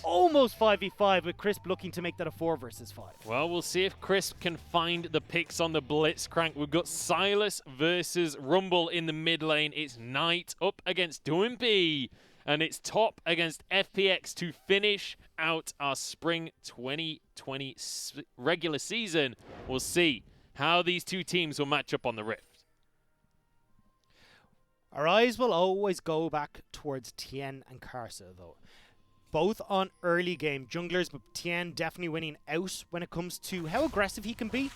almost 5v5 with Crisp looking to make that a 4 versus 5. Well, we'll see if Crisp can find the picks on the Blitzcrank. We've got Silas versus Rumble in the mid lane. It's Knight up against Doinby. And it's Top against FPX to finish out our Spring 2020 regular season. We'll see how these two teams will match up on the Rift. Our eyes will always go back towards Tien and Karsa, though. Both on early game junglers, but Tien definitely winning out when it comes to how aggressive he can be.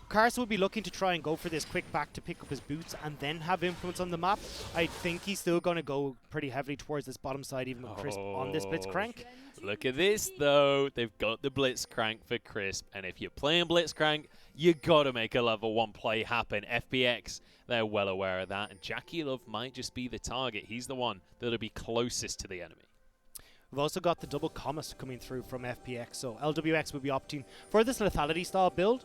Karsa will be looking to try and go for this quick back to pick up his boots and then have influence on the map. I think he's still going to go pretty heavily towards this bottom side, even with Crisp on this Blitzcrank. Look at this, though. They've got the Blitzcrank for Crisp, and if you're playing Blitzcrank, you got to make a level 1 play happen. FPX, they're well aware of that, and Jackie Love might just be the target. He's the one that'll be closest to the enemy. We've also got the double Comet coming through from FPX, so LWX will be opting for this lethality style build.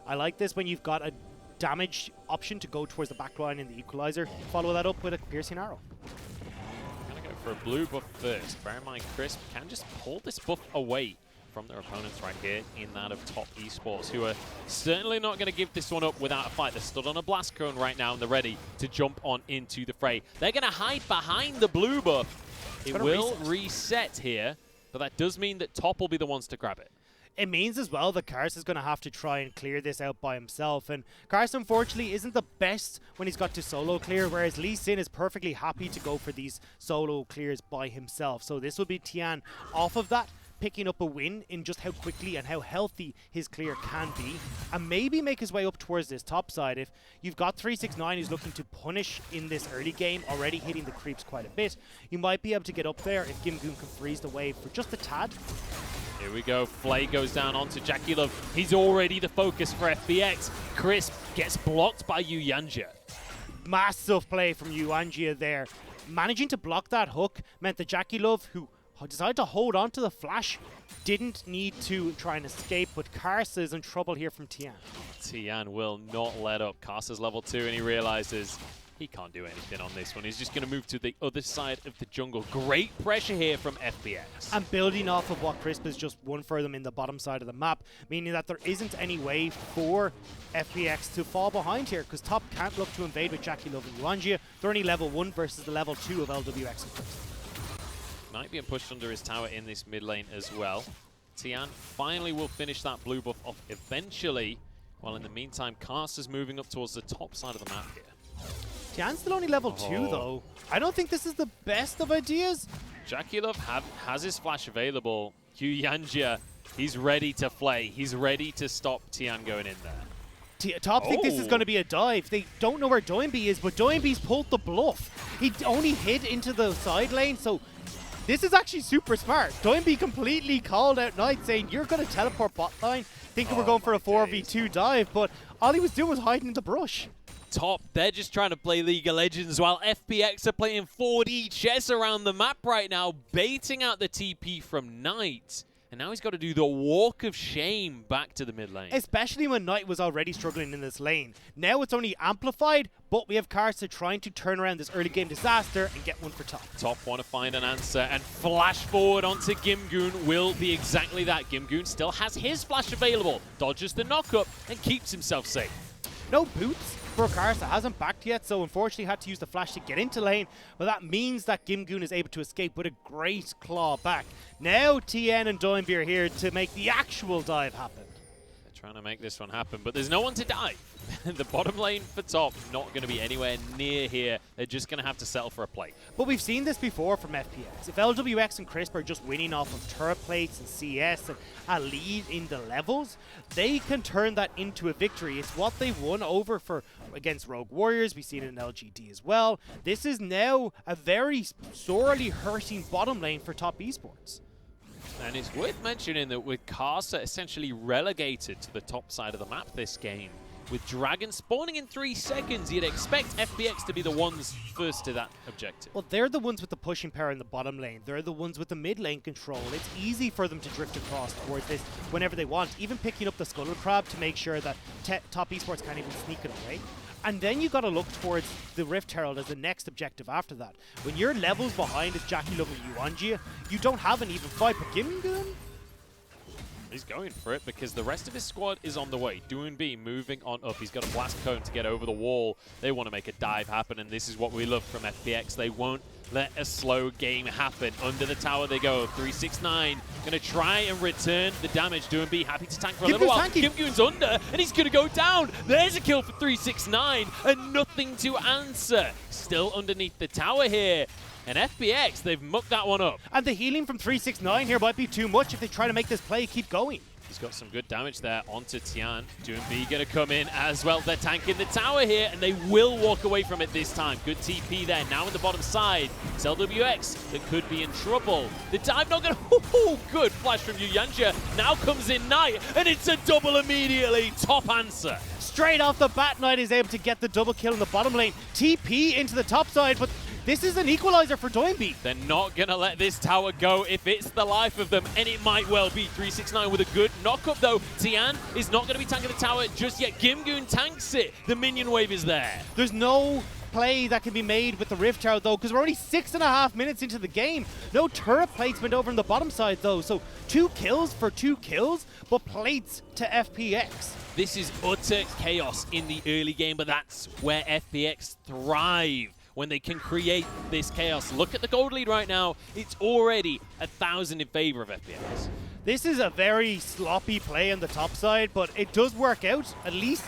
I like this when you've got a damage option to go towards the backline in the equalizer. Follow that up with a piercing arrow. I'm going to go for a blue buff first. Bear in mind, Crisp can just pull this buff away from their opponents right here in that of Top Esports, who are certainly not going to give this one up without a fight. They're stood on a blast cone right now, and they're ready to jump on into the fray. They're going to hide behind the blue buff. It will reset here, but that does mean that Top will be the ones to grab it. It means as well that Karsa is going to have to try and clear this out by himself. And Karsa, unfortunately, isn't the best when he's got to solo clear, whereas Lee Sin is perfectly happy to go for these solo clears by himself. So this will be Tien off of that, picking up a win in just how quickly and how healthy his clear can be, and maybe make his way up towards this top side. If you've got 369 who's looking to punish in this early game, already hitting the creeps quite a bit, you might be able to get up there if Gimgoon can freeze the wave for just a tad. Here we go. Flay goes down onto Jackie Love. He's already the focus for FPX. Crisp gets blocked by Yuyanjia. Massive play from Yuanjia there. Managing to block that hook meant that Jackie Love, who decided to hold on to the flash, didn't need to try and escape, but Karsa is in trouble here from Tien. Tien will not let up. Karsa's level 2, and he realizes he can't do anything on this one. He's just going to move to the other side of the jungle. Great pressure here from FPX. And building off of what Crisp has just won for them in the bottom side of the map, meaning that there isn't any way for FPX to fall behind here, because Top can't look to invade with Jackie Love and Yuanjia. They're only level 1 versus the level 2 of LWX and Crisp. Might be pushed under his tower in this mid lane as well. Tien finally will finish that blue buff off eventually, while in the meantime, Karsa's moving up towards the top side of the map here. Tien's still only level 2 though. I don't think this is the best of ideas. Jackie Love has his flash available. Yuyanjia, he's ready to flay. He's ready to stop Tien going in there. Top think this is going to be a dive. They don't know where Doinby is, but Doinby's pulled the bluff. He only hid into the side lane, so this is actually super smart. Doinby completely called out Knight, saying, you're going to teleport bot line, thinking we're going for a 4v2 dive, but all he was doing was hiding in the brush. Top, they're just trying to play League of Legends, while FPX are playing 4D chess around the map right now, baiting out the TP from Knight. And now he's got to do the walk of shame back to the mid lane. Especially when Knight was already struggling in this lane. Now it's only amplified, but we have Karsa trying to turn around this early game disaster and get one for Top. Top want to find an answer, and flash forward onto Gimgoon will be exactly that. Gimgoon still has his flash available, dodges the knock-up, and keeps himself safe. No boots for Karsa, hasn't backed yet, so unfortunately had to use the flash to get into lane, but that means that Gimgoon is able to escape with a great claw back. Now Tien and Doinby are here to make the actual dive happen. They're trying to make this one happen, but there's no one to dive. The bottom lane for Top not going to be anywhere near here. They're just going to have to settle for a plate. But we've seen this before from FPX. If LWX and Crisp are just winning off of turret plates and CS and a lead in the levels, they can turn that into a victory. It's what they've won over for against Rogue Warriors. We've seen it in LGD as well. This is now a very sorely hurting bottom lane for Top Esports. And it's worth mentioning that with Karsa essentially relegated to the top side of the map this game, with Dragon spawning in 3 seconds, you'd expect FPX to be the ones first to that objective. Well, they're the ones with the pushing power in the bottom lane. They're the ones with the mid lane control. It's easy for them to drift across towards this whenever they want, even picking up the Scuttle Crab to make sure that Top Esports can't even sneak it away. And then you got to look towards the Rift Herald as the next objective after that. When you're levels behind as Jackie Love and Yuanjia, you don't have an even fight. But Gimgoon, he's going for it because the rest of his squad is on the way. Doonby moving on up. He's got a blast cone to get over the wall. They want to make a dive happen, and this is what we love from FPX. They won't let a slow game happen. Under the tower they go. 369 going to try and return the damage. Doonby happy to tank for a little while. Gimgoon's under, and he's going to go down. There's a kill for 369, and nothing to answer. Still underneath the tower here. And FPX, they've mucked that one up. And the healing from 369 here might be too much if they try to make this play keep going. He's got some good damage there onto Tian. Doonby going to come in as well. They're tanking the tower here, and they will walk away from it this time. Good TP there. Now in the bottom side. It's LWX that could be in trouble. The dive not going to... Good flash from Yuanjia. Now comes in Knight, and it's a double immediately. Top answer. Straight off the bat, Knight is able to get the double kill in the bottom lane. TP into the top side, but this is an equalizer for Doinby. They're not going to let this tower go if it's the life of them, and it might well be. 369 with a good knock-up, though. Tian is not going to be tanking the tower just yet. Gimgoon tanks it. The minion wave is there. There's no play that can be made with the Rift Tower, though, because we're already 6.5 minutes into the game. No turret placement over on the bottom side, though. So 2 kills for 2 kills, but plates to FPX. This is utter chaos in the early game, but that's where FPX thrive. When they can create this chaos. Look at the gold lead right now. It's already 1,000 in favor of FPX. This is a very sloppy play on the top side, but it does work out, at least.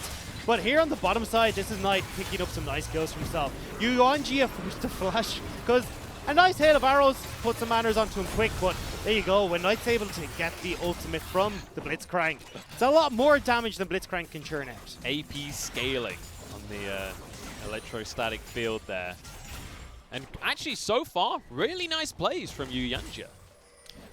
But here on the bottom side, this is Knight picking up some nice kills for himself. Yuanjia forced to flash, because a nice hail of arrows put some manners onto him quick, but there you go. When Knight's able to get the ultimate from the Blitzcrank, it's a lot more damage than Blitzcrank can churn out. AP scaling on the electrostatic field there. And actually, so far, really nice plays from Yuanjia.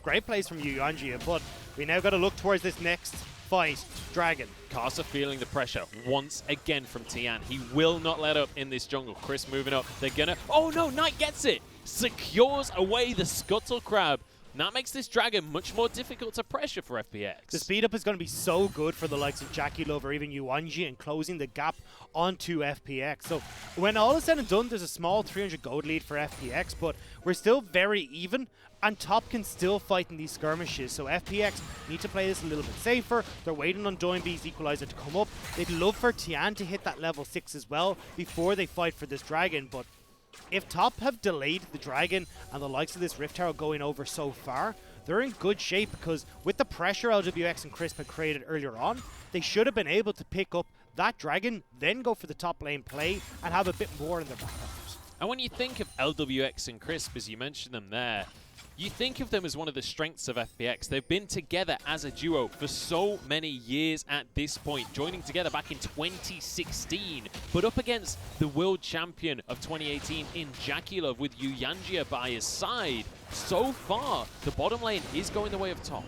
Great plays from Yuanjia, but we now got to look towards this next fight. Dragon. Karsa feeling the pressure once again from Tian. He will not let up in this jungle. Chris moving up. They're gonna... Oh no, Knight gets it! Secures away the Scuttle Crab. And that makes this Dragon much more difficult to pressure for FPX. The speed up is going to be so good for the likes of Jackie Love or even Yuanjia and closing the gap onto FPX. So when all is said and done, there's a small 300 gold lead for FPX, but we're still very even, and top can still fight in these skirmishes. So FPX need to play this a little bit safer. They're waiting on Doinby's equalizer to come up. They'd love for Tian to hit that level 6 as well before they fight for this Dragon, but if top have delayed the Dragon and the likes of this Rift Tower going over so far, they're in good shape, because with the pressure LWX and Crisp had created earlier on, they should have been able to pick up that Dragon, then go for the top lane play and have a bit more in their back pocket. And when you think of LWX and Crisp, as you mentioned them there, you think of them as one of the strengths of FPX. They've been together as a duo for so many years at this point, joining together back in 2016, but up against the world champion of 2018 in Jackie Love with Yuanjia by his side. So far, the bottom lane is going the way of top.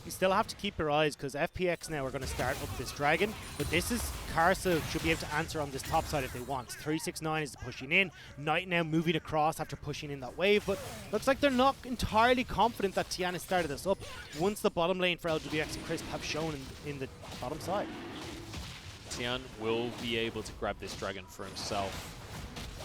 You still have to keep your eyes, because FPX now are going to start up this Dragon, but this is Karsa should be able to answer on this top side if they want. 369 is pushing in, Knight now moving across after pushing in that wave, but looks like they're not entirely confident that Tian has started this up once the bottom lane for LWX and Crisp have shown in the bottom side. Tian will be able to grab this Dragon for himself.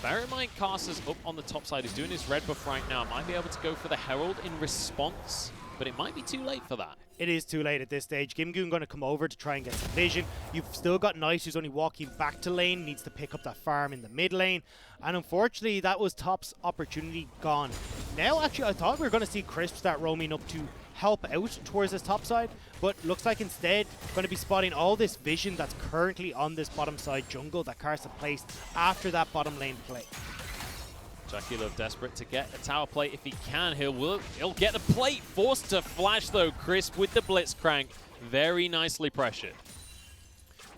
Bear in mind, Karsa's up on the top side. He's doing his red buff right now. Might be able to go for the Herald in response, but it might be too late for that. It is too late at this stage. Gimgoon going to come over to try and get some vision. You've still got Knight, who's only walking back to lane, needs to pick up that farm in the mid lane. And unfortunately, that was top's opportunity gone. Now, actually, I thought we were going to see Crisp start roaming up to help out towards this top side, but looks like instead going to be spotting all this vision that's currently on this bottom side jungle that Karsa placed after that bottom lane play. Jackie Love desperate to get a tower plate if he can. He'll get the plate. Forced to flash though. Crisp with the Blitzcrank. Very nicely pressured.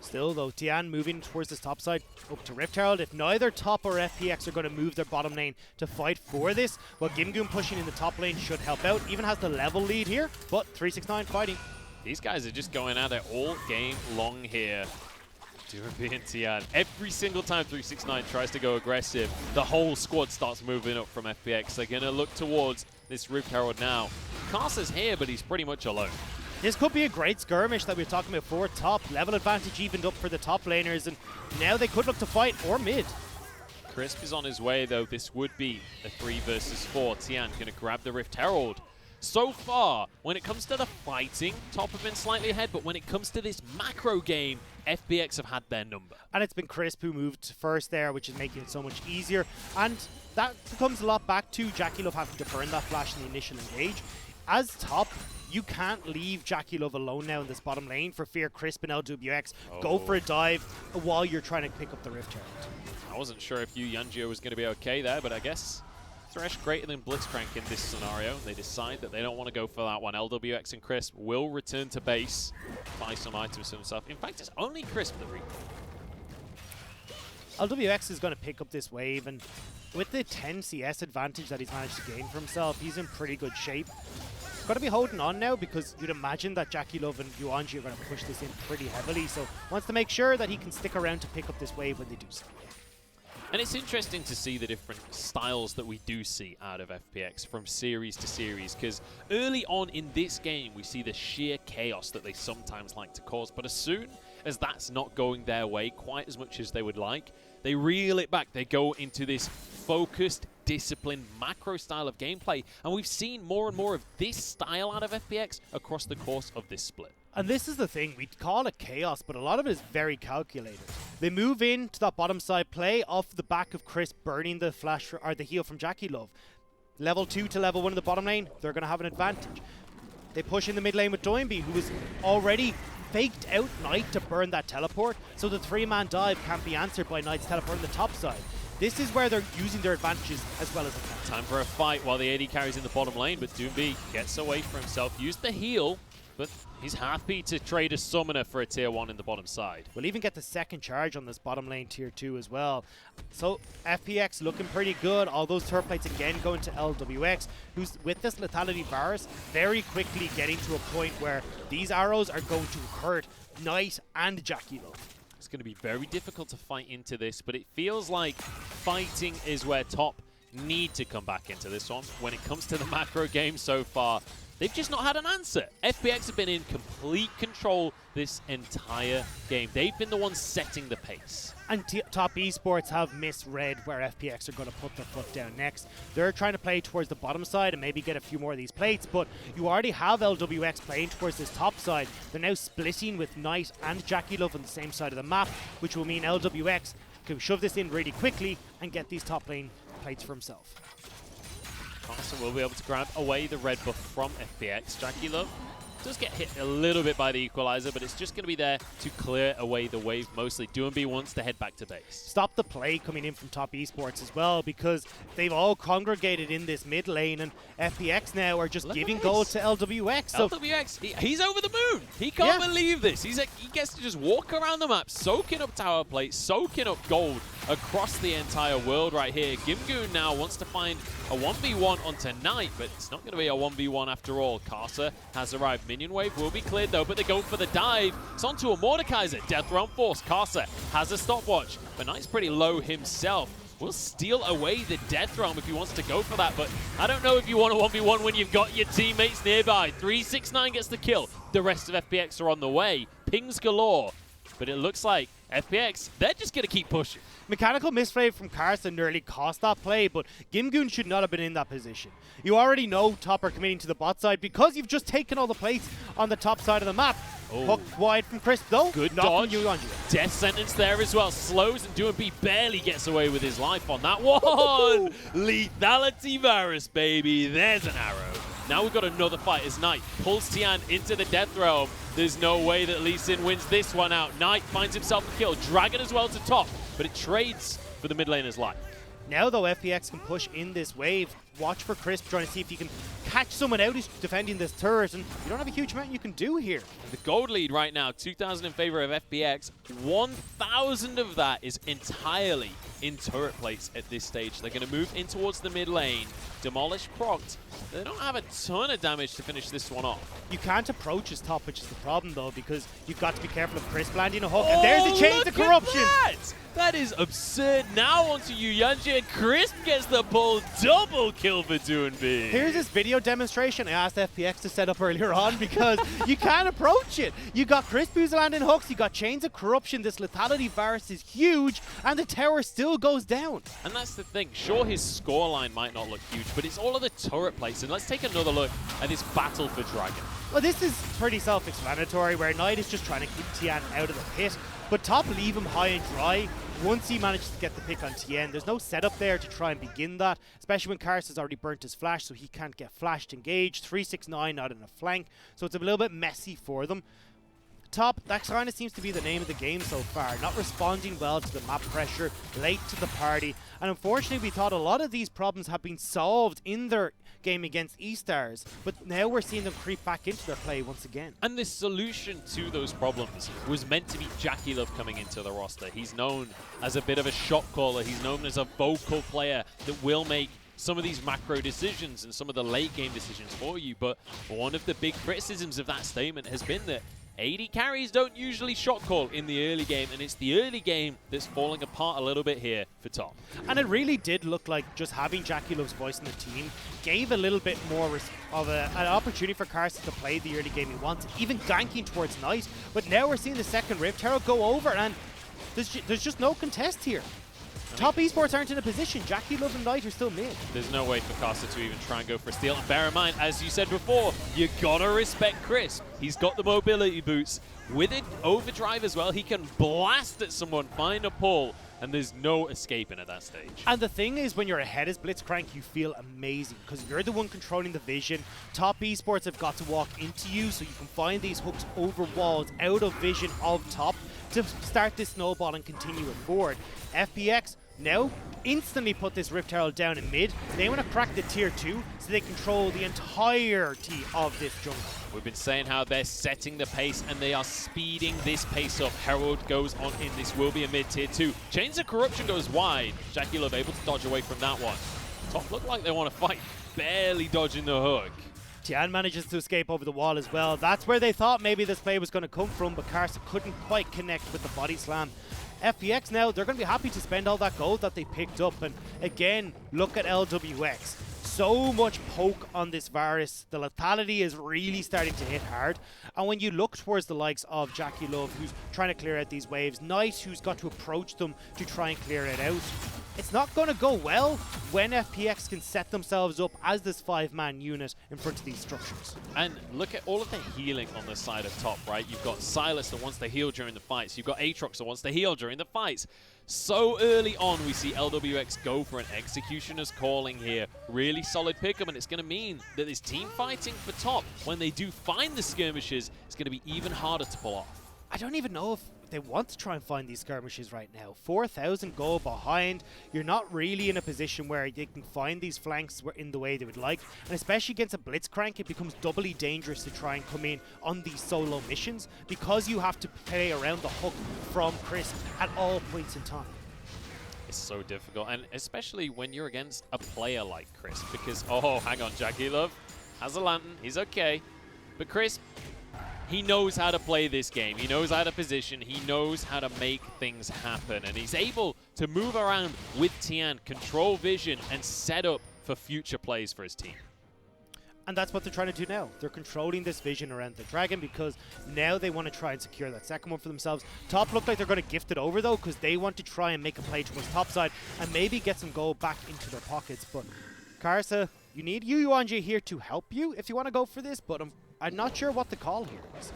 Still though, Tian moving towards this top side up to Rift Herald. If neither top or FPX are going to move their bottom lane to fight for this, well, Gimgoon pushing in the top lane should help out. Even has the level lead here, but 369 fighting. These guys are just going at it all game long here. Doonby and Tian. Every single time 369 tries to go aggressive, the whole squad starts moving up from FPX. They're going to look towards this Rift Herald now. Karsa's here, but he's pretty much alone. This could be a great skirmish that we were talking about for top. Level advantage evened up for the top laners, and now they could look to fight or mid. Crisp is on his way, though. This would be a 3 versus 4. Tian going to grab the Rift Herald. So far, when it comes to the fighting, top have been slightly ahead, but when it comes to this macro game, FPX have had their number. And it's been Crisp who moved first there, which is making it so much easier. And that comes a lot back to JackeyLove having to burn that flash in the initial engage. As top, you can't leave JackeyLove alone now in this bottom lane for fear Crisp and LWX go for a dive while you're trying to pick up the Rift Herald. I wasn't sure if Yunjio was going to be okay there, but I guess Thresh greater than Blitzcrank in this scenario. They decide that they don't want to go for that one. LWX and Crisp will return to base, buy some items for himself. In fact, it's only Crisp that LWX is going to pick up this wave, and with the 10 CS advantage that he's managed to gain for himself, he's in pretty good shape. Got to be holding on now because you'd imagine that JackeyLove and Yuanji are going to push this in pretty heavily, so wants to make sure that he can stick around to pick up this wave when they do so. And it's interesting to see the different styles that we do see out of FPX from series to series, because early on in this game we see the sheer chaos that they sometimes like to cause, but as soon as that's not going their way quite as much as they would like, they reel it back. They go into this focused, disciplined, macro style of gameplay, and we've seen more and more of this style out of FPX across the course of this split. And this is the thing, we call it chaos, but a lot of it is very calculated. They move into that bottom side play off the back of Crisp burning the flash or the heal from JackeyLove. Level 2 to level 1 in the bottom lane, they're going to have an advantage. They push in the mid lane with Doinby, who is already faked out Knight to burn that teleport, so the 3-man dive can't be answered by Knight's teleport on the top side. This is where they're using their advantages as well as they can. Time for a fight while the AD carries in the bottom lane, but Doinby gets away for himself, used the heal, but he's happy to trade a summoner for a tier 1 in the bottom side. We'll even get the second charge on this bottom lane tier 2 as well. So FPX looking pretty good. All those turret plates again going to LWX, who's with this lethality virus very quickly getting to a point where these arrows are going to hurt Knight and JackeyLove. It's going to be very difficult to fight into this, but it feels like fighting is where top need to come back into this one. When it comes to the macro game so far, they've just not had an answer. FPX have been in complete control this entire game. They've been the ones setting the pace. And top Esports have misread where FPX are going to put their foot down next. They're trying to play towards the bottom side and maybe get a few more of these plates, but you already have LWX playing towards this top side. They're now splitting with Knight and JackeyLove on the same side of the map, which will mean LWX can shove this in really quickly and get these top lane plates for himself. Carson will be able to grab away the red buff from FPX. JackeyLove does get hit a little bit by the equalizer, but it's just going to be there to clear away the wave mostly. Doinby wants to head back to base. Stop the play coming in from top Esports as well, because they've all congregated in this mid lane, and FPX now are just giving gold to LWX. So LWX, he's over the moon. He can't believe this. He gets to just walk around the map, soaking up tower plates, soaking up gold across the entire world right here. Gimgoon now wants to find a 1v1 on tonight, but it's not going to be a 1v1 after all. Karsa has arrived. Minion wave will be cleared though, but they go for the dive. It's onto a Mordekaiser. Death Realm Force. Karsa has a stopwatch, but Knight's pretty low himself. Will steal away the Death Realm if he wants to go for that, but I don't know if you want a 1v1 when you've got your teammates nearby. 369 gets the kill. The rest of FPX are on the way. Pings galore, but it looks like FPX, they're just going to keep pushing. Mechanical misplay from Carson nearly cost that play, but Gimgoon should not have been in that position. You already know top are committing to the bot side because you've just taken all the plates on the top side of the map. Hooked wide from Crisp though. Good not dodge. Death sentence there as well. Slows and Doinby barely gets away with his life on that one. Lethality virus, baby. There's an arrow. Now we've got another fight as Knight pulls Tian into the Death Realm. There's no way that Lee Sin wins this one out. Knight finds himself a kill. Dragon as well to top, but it trades for the mid laner's life. Now though, FPX can push in this wave. Watch for Crisp trying to see if he can catch someone out who's defending this turret, and you don't have a huge amount you can do here. The gold lead right now, 2,000 in favor of FPX. 1,000 of that is entirely in turret plates at this stage. They're going to move in towards the mid lane. Demolish procced. They don't have a ton of damage to finish this one off. You can't approach his top, which is the problem though, because you've got to be careful of Crisp landing a hook, and there's the chains of corruption. That is absurd. Now onto Yunjia. Crisp gets the pull. Double kill for doing B. Here's this video demonstration I asked FPX to set up earlier on because you can't approach it. You got Crisp who's landing hooks, you got Chains of Corruption, this lethality virus is huge, and the tower still goes down. And that's the thing. Sure, his scoreline might not look huge, but it's all of the turret plates. And let's take another look at this battle for Dragon. Well, this is pretty self-explanatory, where Knight is just trying to keep Tian out of the pit, but Top leave him high and dry. Once he manages to get the pick on Tien, there's no setup there to try and begin that, especially when Karst has already burnt his flash, so he can't get flashed engaged. 369 not in a flank, so it's a little bit messy for them. Top, that kind of seems to be the name of the game so far, not responding well to the map pressure, late to the party, and unfortunately we thought a lot of these problems have been solved in their game against E-Stars, but now we're seeing them creep back into their play once again. And the solution to those problems was meant to be Jackie Love coming into the roster. He's known as a bit of a shot caller, he's known as a vocal player that will make some of these macro decisions and some of the late game decisions for you, but one of the big criticisms of that statement has been that AD carries don't usually shot call in the early game, and it's the early game that's falling apart a little bit here for Top. And it really did look like just having Jackie Love's voice in the team gave a little bit more of an opportunity for Karst to play the early game he wanted, even ganking towards Knight. But now we're seeing the second Rift Herald go over, and there's just no contest here. Top Esports aren't in a position. Jackie Love and Knight are still mid. There's no way for Caster to even try and go for a steal. And bear in mind, as you said before, you gotta respect Crisp. He's got the mobility boots. With it, overdrive as well. He can blast at someone, find a pull, and there's no escaping at that stage. And the thing is, when you're ahead as Blitzcrank, you feel amazing because you're the one controlling the vision. Top Esports have got to walk into you so you can find these hooks over walls, out of vision of Top, to start this snowball and continue it forward. FPX now instantly put this Rift Herald down in mid. They want to crack the tier 2 so they control the entirety of this jungle. We've been saying how they're setting the pace and they are speeding this pace up. Herald goes on in. This will be a mid tier 2. Chains of Corruption goes wide. Jackie Love able to dodge away from that one. Top look like they want to fight, barely dodging the hook. Tian manages to escape over the wall as well. That's where they thought maybe this play was going to come from, but Karst couldn't quite connect with the body slam. FPX now, they're going to be happy to spend all that gold that they picked up. And again, look at LWX. So much poke on this virus. The lethality is really starting to hit hard. And when you look towards the likes of Jackie Love, who's trying to clear out these waves, Knight, who's got to approach them to try and clear it out, it's not going to go well when FPX can set themselves up as this 5-man unit in front of these structures. And look at all of the healing on the side of Top, right? You've got Silas that wants to heal during the fights. You've got Aatrox that wants to heal during the fights. So early on, we see LWX go for an Executioner's Calling here. Really solid pickup, and it's going to mean that this team fighting for Top, when they do find the skirmishes, it's going to be even harder to pull off. I don't even know if they want to try and find these skirmishes right now. 4,000 goal behind. You're not really in a position where they can find these flanks in the way they would like. And especially against a Blitzcrank, it becomes doubly dangerous to try and come in on these solo missions because you have to play around the hook from Crisp at all points in time. It's so difficult, and especially when you're against a player like Crisp, because, oh, hang on, Jackie Love has a lantern, he's okay. But Crisp, he knows how to play this game. He knows how to position. He knows how to make things happen. And he's able to move around with Tian, control vision, and set up for future plays for his team. And that's what they're trying to do now. They're controlling this vision around the Dragon because now they want to try and secure that second one for themselves. Top look like they're going to gift it over, though, because they want to try and make a play towards top side and maybe get some gold back into their pockets. But Karsa, you need Yuanji here to help you if you want to go for this, but I'm not sure what the call here is.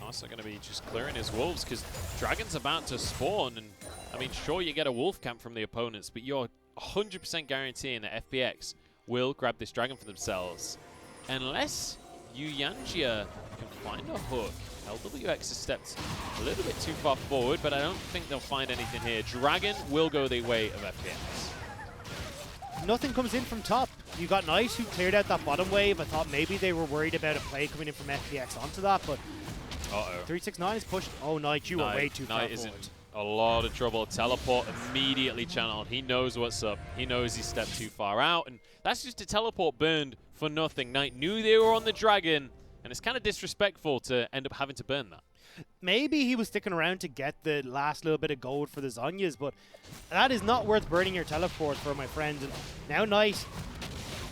Also going to be just clearing his wolves because Dragon's about to spawn. And I mean, sure, you get a wolf camp from the opponents, but you're 100% guaranteeing that FPX will grab this Dragon for themselves. Unless Yuanjia can find a hook. LWX has stepped a little bit too far forward, but I don't think they'll find anything here. Dragon will go the way of FPX. Nothing comes in from top. You got Knight who cleared out that bottom wave. I thought maybe they were worried about a play coming in from FPX onto that, but 369 is pushed. Oh, Knight, you are way too far Knight is forward. in a lot of trouble. Teleport immediately channeled. He knows what's up. He knows he stepped too far out, and that's just a teleport burned for nothing. Knight knew they were on the Dragon, and it's kind of disrespectful to end up having to burn that. Maybe he was sticking around to get the last little bit of gold for the Zhonya's, but that is not worth burning your teleport for, my friend. And now Knight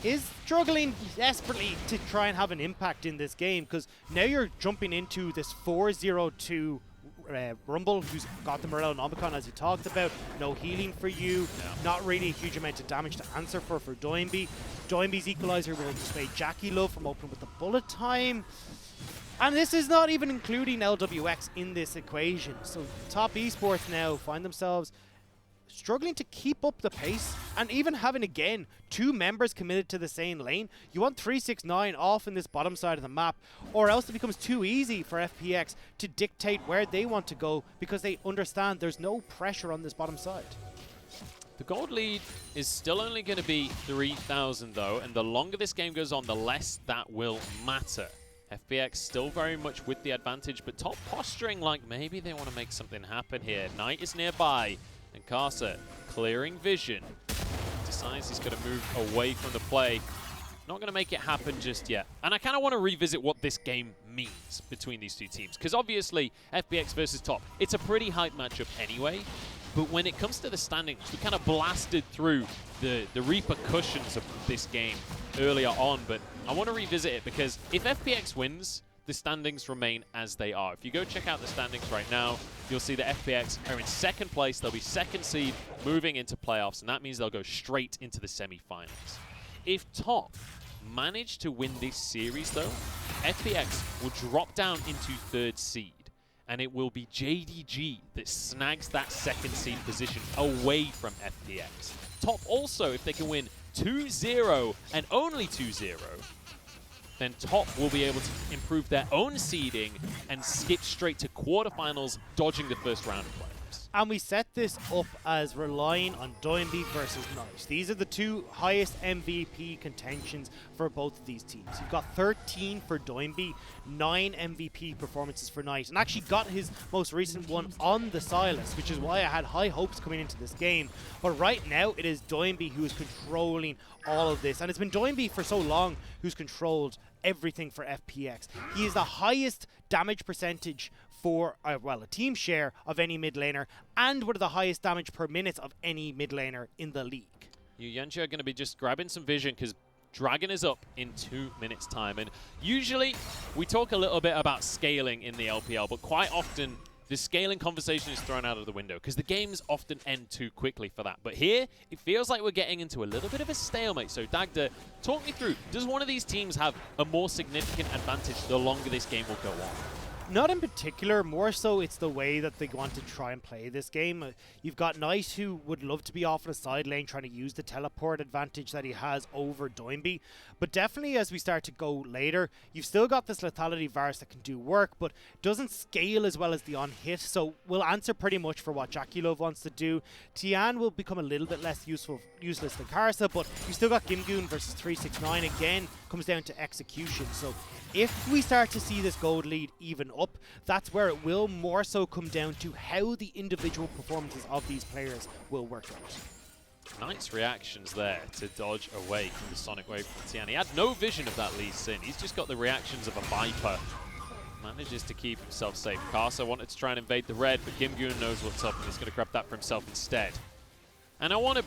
is struggling desperately to try and have an impact in this game, because now you're jumping into this 4-0-2 Rumble, who's got the Morello Nomicon, as you talked about. No healing for you, not really a huge amount of damage to answer for Doinby. Doinby's equalizer will display Jackie Love from opening with the bullet time. And this is not even including LWX in this equation. So top esports now find themselves struggling to keep up the pace, and even having again 2 members committed to the same lane. You want 369 off in this bottom side of the map, or else it becomes too easy for FPX to dictate where they want to go, because they understand there's no pressure on this bottom side. The gold lead is still only going to be 3,000 though, and the longer this game goes on, the less that will matter. FPX still very much with the advantage, but top posturing like maybe they want to make something happen here. Knight is nearby, and Karsa, clearing vision, decides he's going to move away from the play. Not going to make it happen just yet. And I kind of want to revisit what this game means between these two teams, because obviously FPX versus top, it's a pretty hype matchup anyway. But when it comes to the standings, we kind of blasted through the repercussions of this game earlier on. But I want to revisit it, because if FPX wins, the standings remain as they are. If you go check out the standings right now, you'll see that FPX are in second place. They'll be second seed moving into playoffs, and that means they'll go straight into the semi-finals. If top manage to win this series, though, FPX will drop down into third seed, and it will be JDG that snags that second seed position away from FPX. Top also, if they can win 2-0 and only 2-0, then top will be able to improve their own seeding and skip straight to quarterfinals, dodging the first round of playoffs. And we set this up as relying on Doinby versus Knight. These are the 2 highest MVP contentions for both of these teams. You've got 13 for Doinby, 9 MVP performances for Knight, and actually got his most recent one on the Silas, which is why I had high hopes coming into this game. But right now, it is Doinby who is controlling all of this, and it's been Doinby for so long who's controlled everything for FPX. He is the highest damage percentage for, well, a team share of any mid laner, and one of the highest damage per minute of any mid laner in the league. You Yanchi are going to be just grabbing some vision, because Dragon is up in 2 minutes time. And usually we talk a little bit about scaling in the LPL, but quite often the scaling conversation is thrown out of the window, because the games often end too quickly for that. But here, it feels like we're getting into a little bit of a stalemate. So Dagda, talk me through, does one of these teams have a more significant advantage the longer this game will go on? Not in particular, more so it's the way that they want to try and play this game. You've got Knight, who would love to be off on a side lane trying to use the teleport advantage that he has over Doinby. But definitely as we start to go later, you've still got this lethality Varus that can do work, but doesn't scale as well as the on-hit, so will answer pretty much for what Jackie Love wants to do. Tian will become a little bit less useless than Karsa, but you still got Gimgoon versus 369. Again, comes down to execution. So if we start to see this gold lead even up, that's where it will more so come down to how the individual performances of these players will work out. Nice reactions there to dodge away from the Sonic Wave from Tian. He had no vision of that Lee Sin. He's just got the reactions of a Viper. Manages to keep himself safe. Karsa wanted to try and invade the red, but Gimgoon knows what's up and he's going to grab that for himself instead. And I want to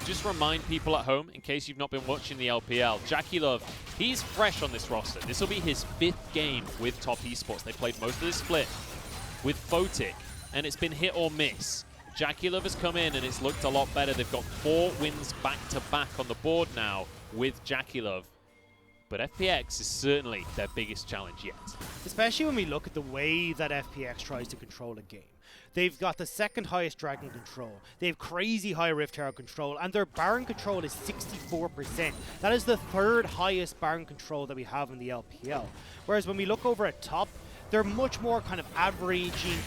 just remind people at home, in case you've not been watching the LPL, Jackie Love, he's fresh on this roster. This will be his 5th game with Top Esports. They played most of this split with Photic, and it's been hit or miss. Jackie Love has come in, and it's looked a lot better. They've got 4 wins back-to-back on the board now with Jackie Love. But FPX is certainly their biggest challenge yet. Especially when we look at the way that FPX tries to control a game. They've got the 2nd highest Dragon control. They have crazy high Rift Herald control, and their Baron control is 64%. That is the 3rd highest Baron control that we have in the LPL. Whereas when we look over at top, they're much more kind of averaging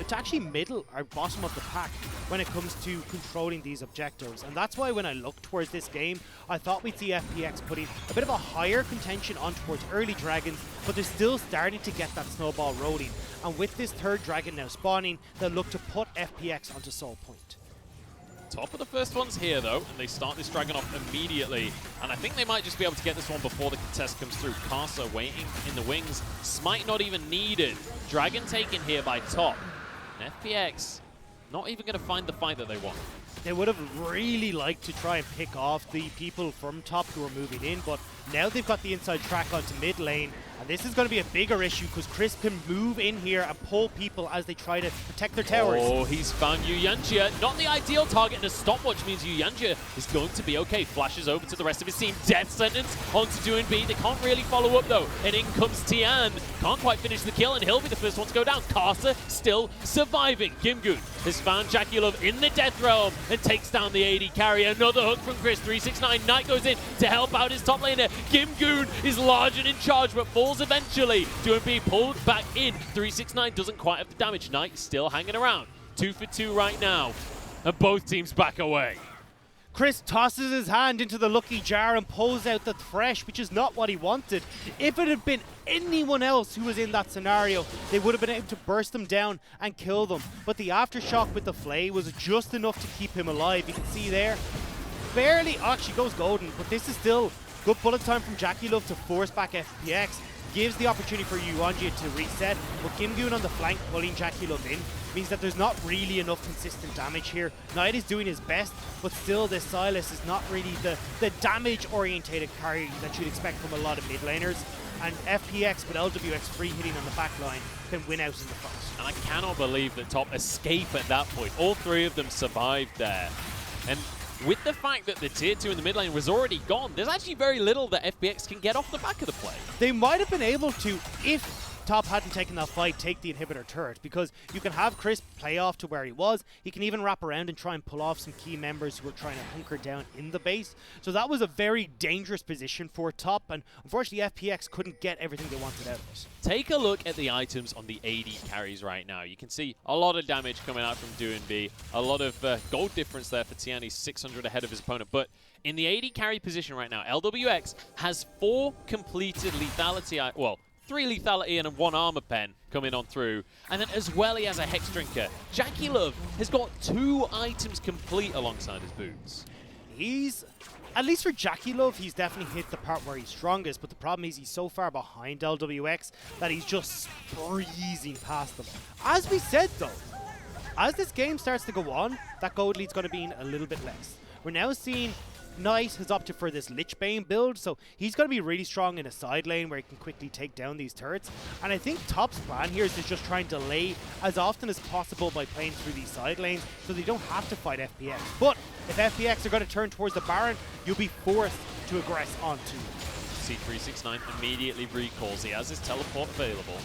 to actually middle or bottom of the pack when it comes to controlling these objectives. And that's why when I look towards this game, I thought we'd see FPX putting a bit of a higher contention on towards early Dragons, but they're still starting to get that snowball rolling. And with this 3rd Dragon now spawning, they'll look to put FPX onto Soul Point. Top of the first ones here, though, and they start this Dragon off immediately. And I think they might just be able to get this one before the contest comes through. Karsa waiting in the wings. Smite not even needed. Dragon taken here by Top. And FPX not even going to find the fight that they want. They would have really liked to try and pick off the people from top who are moving in, but now they've got the inside track onto mid lane, and this is going to be a bigger issue because Chris can move in here and pull people as they try to protect their towers. Oh, he's found Yuyanjia. Not the ideal target, and a stopwatch means Yuyanjia is going to be okay. Flashes over to the rest of his team. Death sentence onto doing B. They can't really follow up, though. And in comes Tian. Can't quite finish the kill, and he'll be the first one to go down. Karsa still surviving. Gimgoon has found Jackie Love in the Death Realm and takes down the AD carry. Another hook from Chris. 369. Knight goes in to help out his top laner. Gimgoon is large and in charge, but falls eventually. Doing B pulled back in. 369 doesn't quite have the damage. Knight still hanging around. 2 for 2 right now. And both teams back away. Chris tosses his hand into the lucky jar and pulls out the Thresh, which is not what he wanted. If it had been anyone else who was in that scenario, they would have been able to burst them down and kill them. But the aftershock with the Flay was just enough to keep him alive. You can see there, barely, actually goes golden, but this is still good bullet time from Jackie Love to force back FPX. Gives the opportunity for Yuanjia to reset, but Gimgoon on the flank pulling Jackie Love in means that there's not really enough consistent damage here. Knight is doing his best, but still this Sylas is not really the damage-orientated carry that you'd expect from a lot of mid laners. And FPX with LWX free hitting on the back line can win out in the fight. And I cannot believe that Top escape at that point. All three of them survived there. And with the fact that the tier 2 in the mid lane was already gone, there's actually very little that FPX can get off the back of the play. They might have been able to, if Top hadn't taken that fight, take the inhibitor turret, because you can have Chris play off to where he was. He can even wrap around and try and pull off some key members who are trying to hunker down in the base. So that was a very dangerous position for Top, and unfortunately FPX couldn't get everything they wanted out of it. Take a look at the items on the AD carries right now. You can see a lot of damage coming out from Doing B, a lot of gold difference there for Tian. He's 600 ahead of his opponent, but in the AD carry position right now, LWX has 4 completed lethality, well, 3 lethality and 1 armor pen coming on through. And then as well he has a Hex Drinker. Jackie Love has got 2 items complete alongside his boots. He's, at least for Jackie Love, he's definitely hit the part where he's strongest, but the problem is he's so far behind LWX that he's just breezing past them. As we said though, as this game starts to go on, that gold lead's going to be a little bit less. We're now seeing Knight has opted for this Lichbane build, so he's going to be really strong in a side lane where he can quickly take down these turrets. And I think Top's plan here is to just try and delay as often as possible by playing through these side lanes so they don't have to fight FPX. But if FPX are going to turn towards the Baron, you'll be forced to aggress onto it. C369 immediately recalls. He has his teleport available.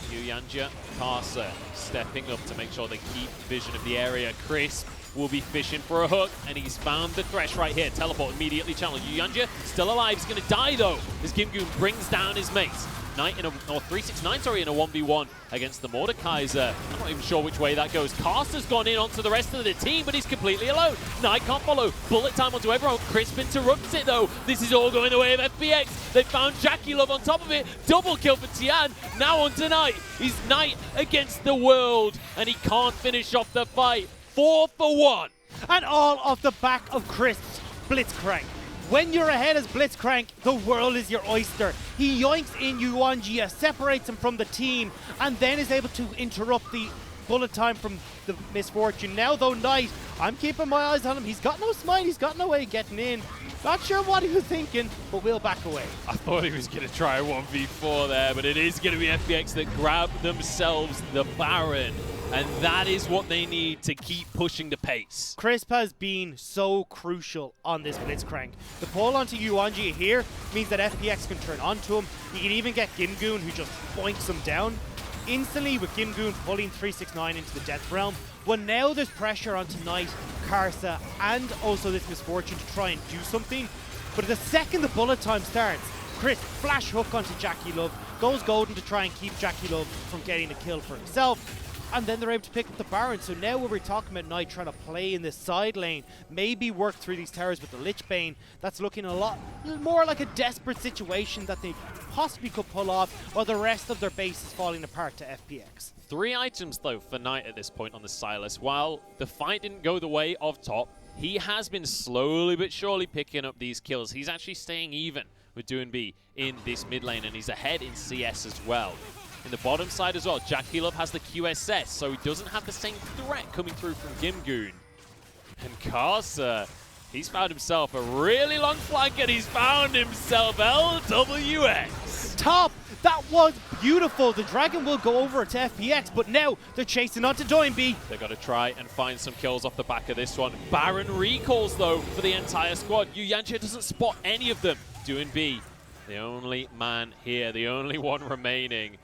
Yuyanjia, Karsa stepping up to make sure they keep vision of the area. Chris will be fishing for a hook, and he's found the Thresh right here. Teleport immediately challenged. Yuyanjia still alive. He's going to die, though, as Gimgoon brings down his mates. Knight in a, or 369, sorry, in a 1v1 against the Mordekaiser. I'm not even sure which way that goes. Karsa's gone in onto the rest of the team, but he's completely alone. Knight can't follow. Bullet time onto everyone. Crisp interrupts it, though. This is all going the way of FPX. They found Jackie Love on top of it. Double kill for Tian. Now on to Knight. He's Knight against the world, and he can't finish off the fight. 4 for 1. And all off the back of Crisp's Blitzcrank. When you're ahead as Blitzcrank, the world is your oyster. He yoinks in Yuanjia, separates him from the team, and then is able to interrupt the bullet time from the Misfortune. Now though, Knight, I'm keeping my eyes on him. He's got no smite, he's got no way of getting in. Not sure what he was thinking, but we'll back away. I thought he was going to try a 1v4 there, but it is going to be FPX that grab themselves the Baron. And that is what they need to keep pushing the pace. Crisp has been so crucial on this Blitzcrank. The pull onto Yuanjia here means that FPX can turn onto him. You can even get Gimgoon, who just boinks him down instantly, with Gimgoon pulling 369 into the Death Realm. Well, now there's pressure onto Knight, Karsa, and also this Misfortune to try and do something. But the second the bullet time starts, Chris flash hook onto Jackie Love, goes golden to try and keep Jackie Love from getting a kill for himself. And then they're able to pick up the Baron. So now when we're talking about Knight trying to play in this side lane, maybe work through these towers with the Lichbane, that's looking a lot more like a desperate situation that they possibly could pull off, while the rest of their base is falling apart to FPX. 3 items, though, for Knight at this point on the Sylas. While the fight didn't go the way of Top, he has been slowly but surely picking up these kills. He's actually staying even with Doonby in this mid lane, and he's ahead in CS as well. In the bottom side as well, JackeyLove has the QSS, so he doesn't have the same threat coming through from Gimgoon. And Karsa, he's found himself a really long flank, and he's found himself LWX. Top! That was beautiful. The Dragon will go over to FPX, but now they're chasing onto Doinby. They've got to try and find some kills off the back of this one. Baron recalls, though, for the entire squad. Yuyancha doesn't spot any of them. Doinby, the only man here, the only one remaining.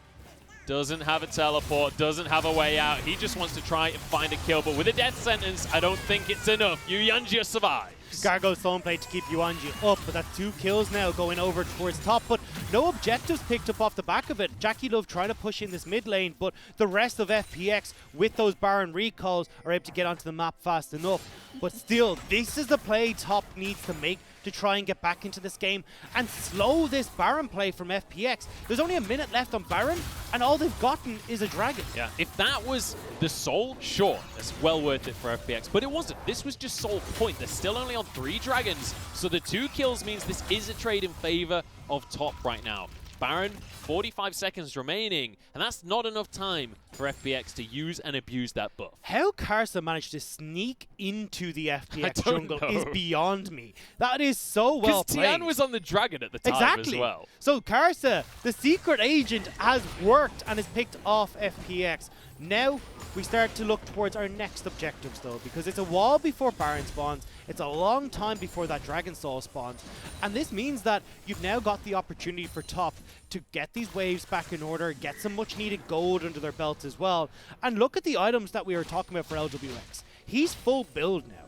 Doesn't have a teleport, doesn't have a way out. He just wants to try and find a kill, but with a death sentence, I don't think it's enough. Yuyancha survives. Gargo's zone play to keep Yuanji up, but that's 2 kills now going over towards top, but no objectives picked up off the back of it. JackeyLove trying to push in this mid lane, but the rest of FPX with those Baron recalls are able to get onto the map fast enough. But still, this is the play top needs to make to try and get back into this game and slow this Baron play from FPX. There's only a minute left on Baron, and all they've gotten is a Dragon. Yeah, if that was the Soul, sure, it's well worth it for FPX, but it wasn't. This was just Soul Point. They're still only on 3 Dragons, so the 2 kills means this is a trade in favor of top right now. Baron, 45 seconds remaining, and that's not enough time for FPX to use and abuse that buff. How Karsa managed to sneak into the FPX jungle is beyond me. That is so well played. Because Tian was on the Dragon at the time as well. So Karsa, the secret agent, has worked and has picked off FPX. Now we start to look towards our next objectives, though, because it's a wall before Baron spawns. It's a long time before that Dragon Soul spawns. And this means that you've now got the opportunity for top to get these waves back in order, get some much needed gold under their belts as well. And look at the items that we were talking about for LWX. He's full build now.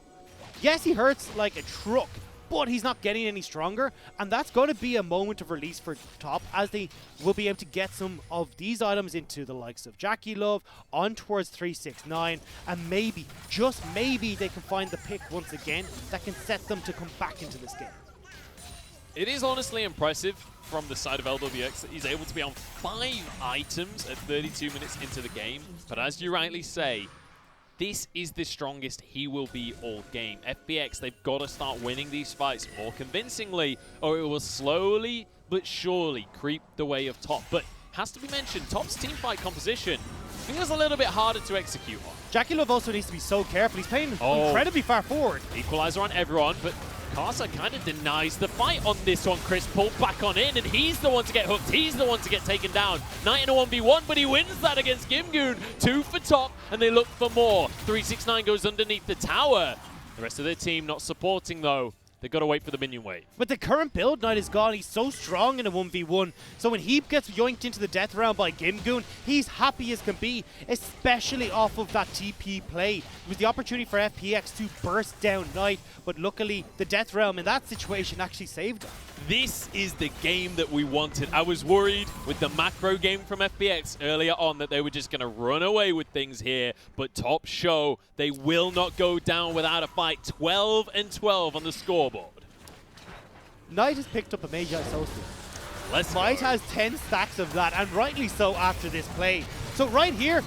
Yes, he hurts like a truck, but he's not getting any stronger, and that's going to be a moment of release for top, as they will be able to get some of these items into the likes of JackeyLove, on towards 369, and maybe, just maybe, they can find the pick once again that can set them to come back into this game. It is honestly impressive from the side of LWX that he's able to be on 5 items at 32 minutes into the game, but as you rightly say, this is the strongest he will be all game. FPX, they've got to start winning these fights more convincingly, or it will slowly but surely creep the way of top. But has to be mentioned, top's team fight composition feels a little bit harder to execute on. JackeyLove also needs to be so careful. He's playing incredibly far forward. Equalizer on everyone, but Karsa kind of denies the fight on this one. Chris pulled back on in, and he's the one to get hooked. He's the one to get taken down. Knight in a 1v1, but he wins that against Gimgoon. 2 for top, and they look for more. 369 goes underneath the tower. The rest of their team not supporting, though. They've got to wait for the minion wave. But the current build, Knight is gone. He's so strong in a 1v1. So when he gets yoinked into the death round by Gimgoon, he's happy as can be, especially off of that TP play. It was the opportunity for FPX to burst down Knight, but luckily the death realm in that situation actually saved him. This is the game that we wanted. I was worried with the macro game from FPX earlier on that they were just going to run away with things here, but top show, they will not go down without a fight. 12 and 12 on the scoreboard. Knight has picked up a Magi Solstice. Knight has 10 stacks of that, and rightly so after this play. So right here,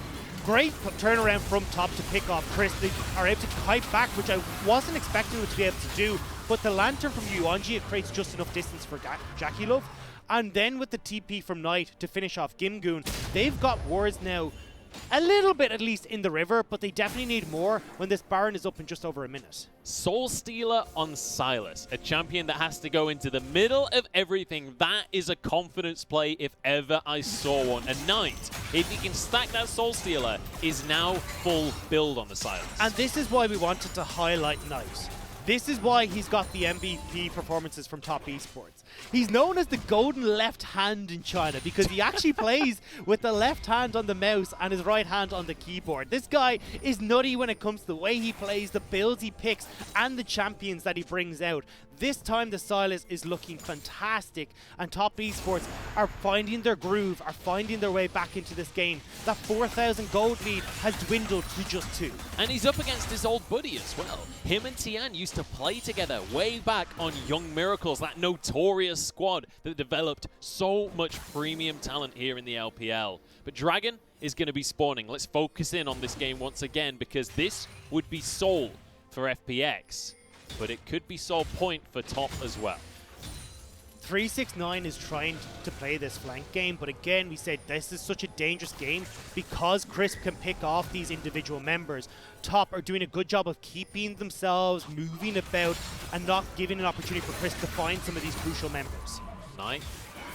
great turnaround from top to pick off Chris. They are able to kite back, which I wasn't expecting them to be able to do. But the Lantern from Yuanji, it creates just enough distance for JackeyLove. And then with the TP from Knight to finish off Gimgoon, they've got wards now a little bit at least in the river, but they definitely need more when this Baron is up in just over a minute. Soul Stealer on Silas, a champion that has to go into the middle of everything. That is a confidence play if ever I saw one. And Knight, if he can stack that Soul Stealer, is now full build on the Silas. And this is why we wanted to highlight Knight. This is why he's got the MVP performances from Top Esports. He's known as the golden left hand in China because he actually plays with the left hand on the mouse and his right hand on the keyboard. This guy is nutty when it comes to the way he plays, the builds he picks, and the champions that he brings out. This time the Silas is looking fantastic, and Top Esports are finding their groove, are finding their way back into this game. That 4,000 gold lead has dwindled to just 2. And he's up against his old buddy as well. Him and Tian used to play together way back on Young Miracles, that notorious squad that developed so much premium talent here in the LPL. But Dragon is going to be spawning. Let's focus in on this game once again, because this would be Soul for FPX, but it could be soul point for top as well. 369 is trying to play this flank game, but again, we said this is such a dangerous game because Crisp can pick off these individual members. Top are doing a good job of keeping themselves moving about and not giving an opportunity for Crisp to find some of these crucial members. Knight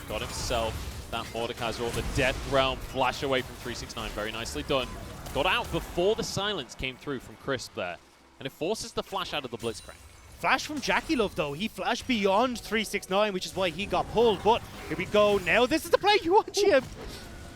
got himself that Mordekaiser or the Death Realm flash away from 369. Very nicely done. Got out before the silence came through from Crisp there, and it forces the flash out of the Blitzcrank. Flash from Jackie Love though, he flashed beyond 369, which is why he got pulled, but here we go now. This is the play you want, Jim.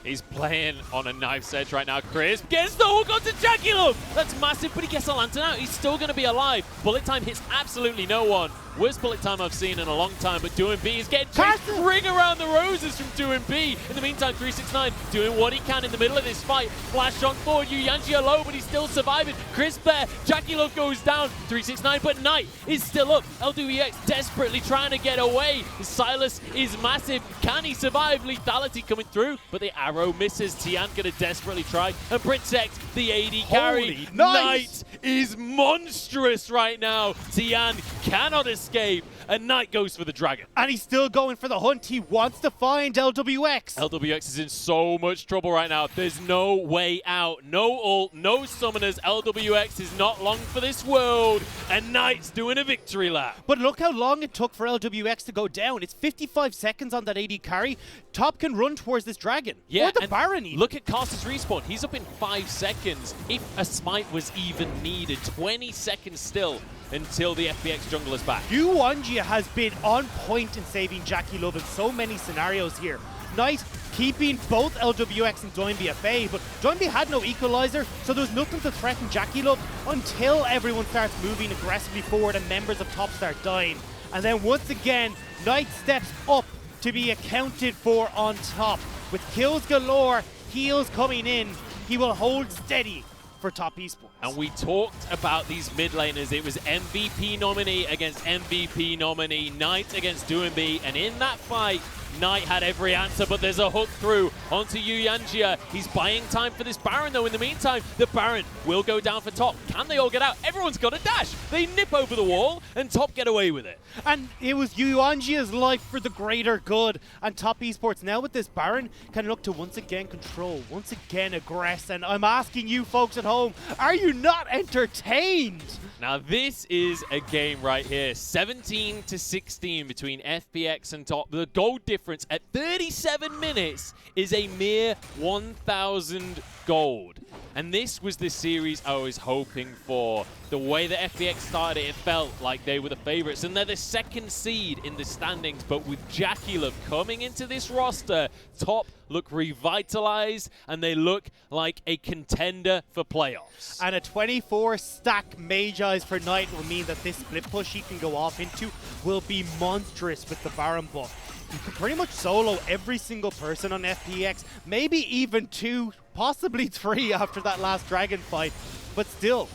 He's playing on a knife's edge right now. Crisp gets the hook onto Jackie Love. That's massive, but he gets a lantern out. He's still going to be alive. Bullet time hits absolutely no one. Worst bullet time I've seen in a long time, but Doing B is getting chased. Ring around the roses from Doing B. In the meantime, 369 doing what he can in the middle of this fight. Flash on forward, Yuyanji low, but he's still surviving. Crisp there, Jackie Love goes down. 369, but Knight is still up. LWX desperately trying to get away. Silas is massive. Can he survive? Lethality coming through, but the arrow misses. Tian gonna desperately try and protect the AD carry. Nice. Knight is monstrous right now. Tian cannot escape, and Knight goes for the dragon. And he's still going for the hunt. He wants to find LWX. LWX is in so much trouble right now. There's no way out. No ult, no summoners. LWX is not long for this world, and Knight's doing a victory lap. But look how long it took for LWX to go down. It's 55 seconds on that AD carry. Top can run towards this dragon. Yeah, or the Baron even. Look at Caster's respawn. He's up in 5 seconds. If a smite was even needed, 20 seconds still until the FPX jungle is back. Yuanjia has been on point in saving Jackie Love in so many scenarios here. Knight keeping both LWX and Doinby at bay, but Doinby had no equalizer, so there was nothing to threaten Jackie Love until everyone starts moving aggressively forward and members of top start dying. And then once again, Knight steps up to be accounted for on top. With kills galore, heals coming in, he will hold steady for top esports. And we talked about these mid laners. It was MVP nominee against MVP nominee, Knight against Doinby, and in that fight, Knight had every answer, but there's a hook through onto Yuyanjia. He's buying time for this Baron, though. In the meantime, the Baron will go down for top. Can they all get out? Everyone's got a dash. They nip over the wall, and top get away with it. And it was Yuanjia's life for the greater good. And top esports now with this Baron can look to once again control, once again aggress. And I'm asking you folks at home, are you not entertained? Now this is a game right here. 17-16 between FPX and top. The goal difference at 37 minutes is a mere 1,000 gold. And this was the series I was hoping for. The way that FPX started it felt like they were the favorites. And they're the second seed in the standings. But with Jackie Love coming into this roster, top look revitalized and they look like a contender for playoffs. And a 24 stack Magi's for Knight will mean that this split push he can go off into will be monstrous with the Baron buff. You can pretty much solo every single person on FPX, maybe even 2, possibly 3 after that last dragon fight. But still,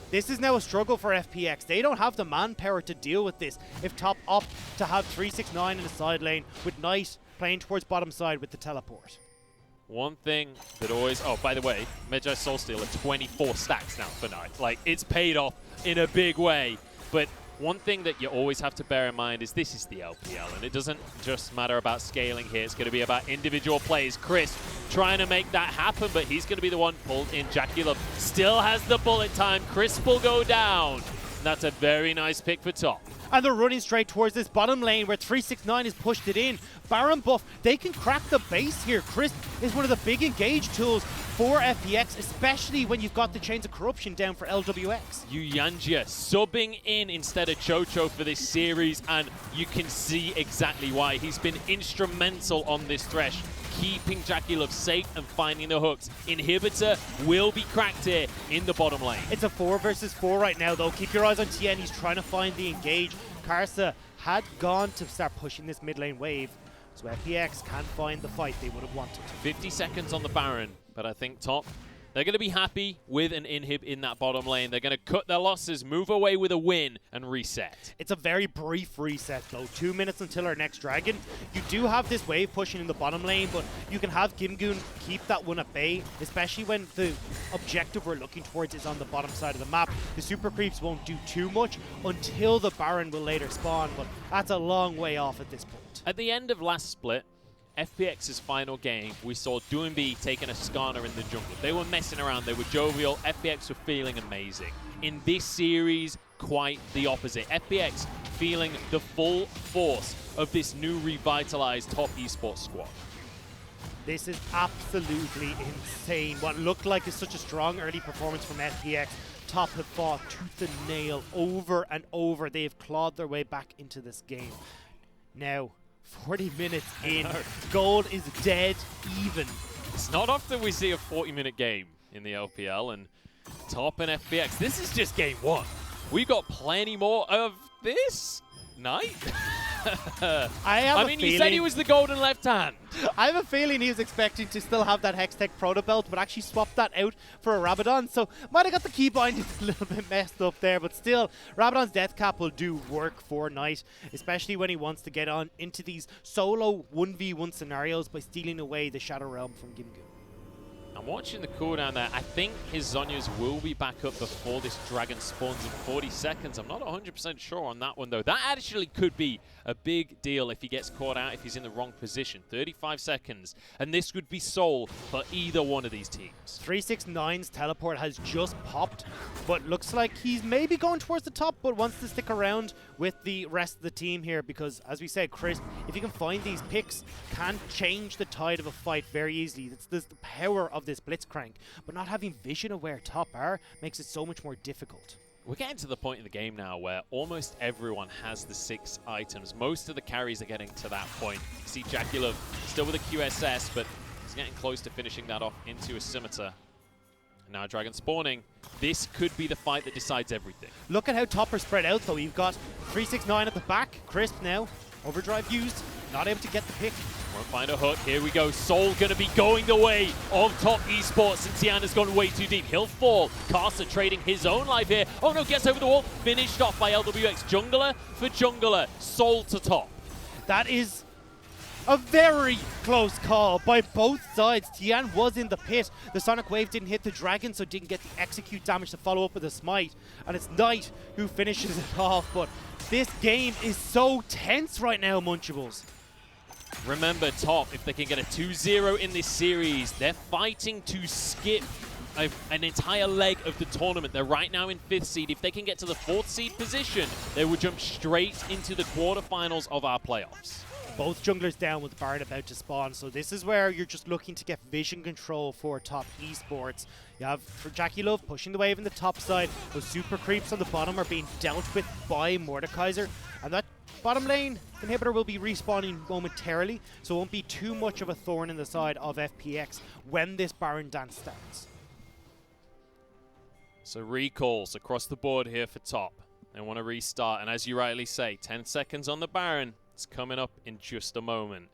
this is now a struggle for FPX. They don't have the manpower to deal with this if top opt to have 369 in the side lane with Knight playing towards bottom side with the teleport. One thing that always... Oh, by the way, Magi Soulsteel are 24 stacks now for Knight. Like, it's paid off in a big way. But one thing that you always have to bear in mind is this is the LPL, and it doesn't just matter about scaling here. It's going to be about individual plays. Chris trying to make that happen, but he's going to be the one pulled in. Jackie Love still has the bullet time. Chris will go down. And that's a very nice pick for top. And they're running straight towards this bottom lane where 369 has pushed it in. Baron buff, they can crack the base here. Chris is one of the big engage tools for FPX, especially when you've got the Chains of Corruption down for LWX. Yuyanjia subbing in instead of Chocho for this series, and you can see exactly why. He's been instrumental on this Thresh, keeping Jackie Love safe and finding the hooks. Inhibitor will be cracked here in the bottom lane. It's a 4 versus 4 right now, though. Keep your eyes on Tien. He's trying to find the engage. Karsa had gone to start pushing this mid lane wave, so FPX can't find the fight they would have wanted. 50 seconds on the Baron, but I think top They're going to be happy with an inhib in that bottom lane. They're going to cut their losses, move away with a win, and reset. It's a very brief reset, though. 2 minutes until our next dragon. You do have this wave pushing in the bottom lane, but you can have Gimgoon keep that one at bay, especially when the objective we're looking towards is on the bottom side of the map. The super creeps won't do too much until the Baron will later spawn, but that's a long way off at this point. At the end of last split, FPX's final game, we saw Doomby taking a Skarner in the jungle. They were messing around, they were jovial, FPX were feeling amazing. In this series, quite the opposite. FPX feeling the full force of this new revitalized top esports squad. This is absolutely insane. What looked like is such a strong early performance from FPX. Top have fought tooth and nail over and over. They have clawed their way back into this game. Now, 40 minutes in, gold is dead even. It's not often we see a 40-minute game in the LPL, and Top and FPX, this is just game one. We've got plenty more of this night. I mean, you said he was the golden left hand. I have a feeling he was expecting to still have that Hextech Proto Belt, but actually swapped that out for a Rabadon. So might have got the key binding a little bit messed up there, but still, Rabadon's Death Cap will do work for Knight, especially when he wants to get on into these solo 1v1 scenarios by stealing away the Shadow Realm from Gimgoon. I'm watching the cooldown there. I think his Zhonya's will be back up before this dragon spawns in 40 seconds. I'm not 100% sure on that one, though. That actually could be a big deal if he gets caught out, if he's in the wrong position. 35 seconds, and this would be soul for either one of these teams. 369's teleport has just popped, but looks like he's maybe going towards the top, but wants to stick around with the rest of the team here because, as we said, Crisp, if you can find these picks, can change the tide of a fight very easily. It's the power of this Blitzcrank, but not having vision of where top are makes it so much more difficult. We're getting to the point in the game now where almost everyone has the 6 items. Most of the carries are getting to that point. You see Jackie Love still with a QSS, but he's getting close to finishing that off into a Scimitar. And now Dragon spawning. This could be the fight that decides everything. Look at how top are spread out, though. You've got 369 at the back. Crisp now. Overdrive used. Not able to get the pick. Won't find a hook. Here we go. Soul going to be going the way of Top Esports since Tiana's gone way too deep. He'll fall. Caster trading his own life here. Oh no, gets over the wall. Finished off by LWX. Jungler for Jungler. Soul to top. That is a very close call by both sides. Tian was in the pit. The Sonic Wave didn't hit the Dragon, so didn't get the execute damage to follow up with a smite. And it's Knight who finishes it off. But this game is so tense right now, Munchables. Remember, Top, if they can get a 2-0 in this series, they're fighting to skip an entire leg of the tournament. They're right now in 5th seed. If they can get to the 4th seed position, they will jump straight into the quarterfinals of our playoffs. Both junglers down with Baron about to spawn, so this is where you're just looking to get vision control for Top Esports. You have for Jackie Love pushing the wave in the top side. Those super creeps on the bottom are being dealt with by Mordekaiser, and that bottom lane inhibitor will be respawning momentarily, so it won't be too much of a thorn in the side of FPX when this Baron dance starts. So recalls across the board here for Top. They want to restart, and as you rightly say, 10 seconds on the Baron. It's coming up in just a moment.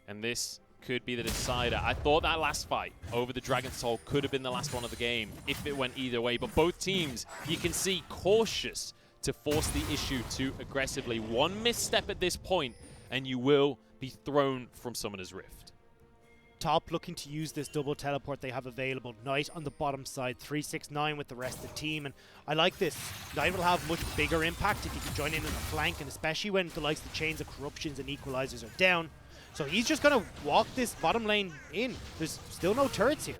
And this could be the decider. I thought that last fight over the Dragon Soul could have been the last one of the game if it went either way. But both teams, you can see, cautious to force the issue too aggressively. One misstep at this point, and you will be thrown from Summoner's Rift. Top looking to use this double teleport they have available. Knight on the bottom side, 369 with the rest of the team, and I like this. Knight will have much bigger impact if you can join in on the flank, and especially when the likes of the Chains of Corruptions and Equalizers are down. So he's just going to walk this bottom lane in. There's still no turrets here.